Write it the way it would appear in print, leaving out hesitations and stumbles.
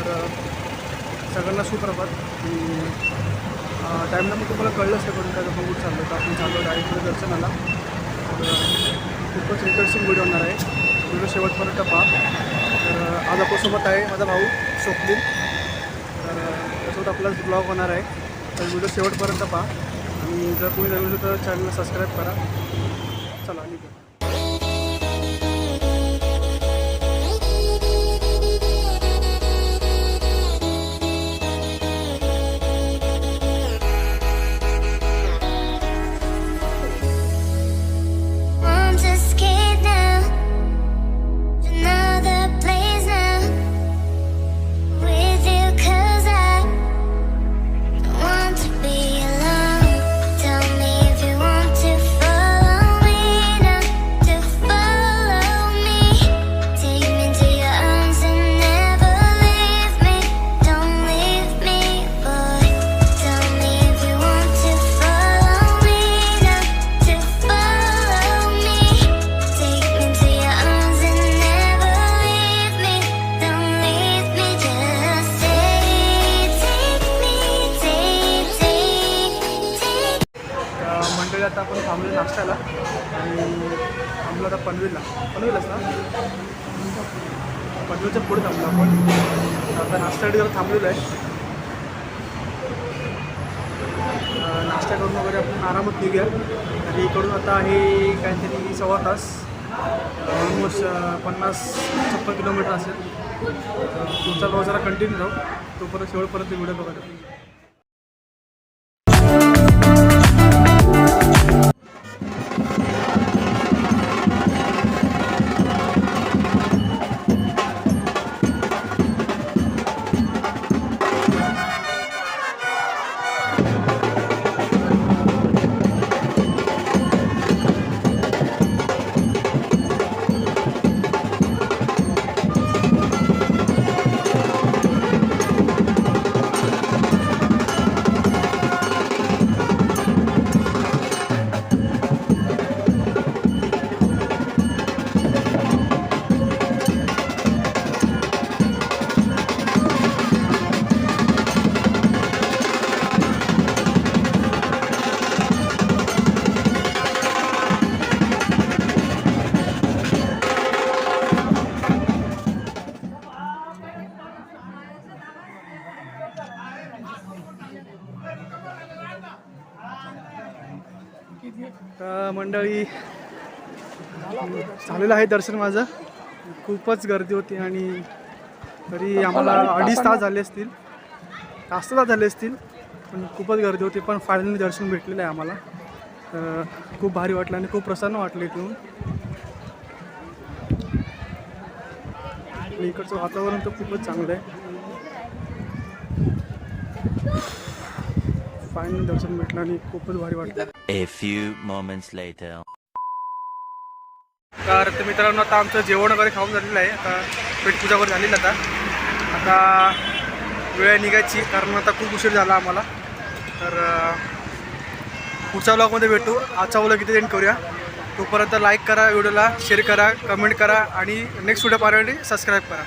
तर सगळ्यांना सुप्रभात. टाईमला मग तुम्हाला कळलंच नाही करून काय आपण कुठं चाललो तर आपण चाललो डायरेक्टमध्ये दर्शनाला. तर खूपच इंटरेस्टिंग व्हिडिओ होणार आहे. व्हिडिओ शेवटपर्यंत पहा. तर आज आपल्यासोबत आहे माझा भाऊ स्वप्नील. तर त्यासोबत आपलाच ब्लॉग होणार आहे. तर व्हिडिओ शेवटपर्यंत पहा आणि जर कोणी नवीन असेल तर चॅनलला सबस्क्राईब करा. चला निघू. आता आपण थांबलो नाश्त्याला आणि थांबलो आता पनवेललाच ना, पनवेलच्या पुढे थांबलो आपण. आता नाश्त्यासाठी जरा थांबलेलो आहे. नाश्ता करून वगैरे आपण आरामात निघूया. आणि इकडून आता हे काहीतरी 1.25 तास, ऑलमोस्ट 50-56 किलोमीटर असेल. तुमचा भाऊ जरा कंटिन्यू राहू, तोपर्यंत शेवटपर्यंत व्हिडिओ बघा. तर मंडळी झालेलं आहे दर्शन माझं. खूपच गर्दी होती आणि तरी आम्हाला 2.5 तास झाले असतील, जास्त तास झाले असतील, पण खूपच गर्दी होती. पण फायनली दर्शन भेटलेलं आहे आम्हाला. खूप भारी वाटलं आणि खूप प्रसन्न वाटलं इथून. इकडचं वातावरण तर खूपच चांगलं आहे. फायनली दर्शन भेटलं आणि खूपच भारी वाटलं. A few moments later. तर मित्रांनो आता आमचं जेवण वगैरे खाऊन झालेलं आहे. आता पेटपूजा वगैरे झालेली. आता वेळ निघायची, कारण आता खूप उशीर झाला आम्हाला. तर पुढच्या व्लॉगमध्ये भेटू. आजचा व्लॉग इथे एंड करूया. तोपर्यंत लाईक करा, व्हिडिओला शेअर करा, कमेंट करा आणि नेक्स्ट व्हिडिओ पाहण्यासाठी सबस्क्राईब करा.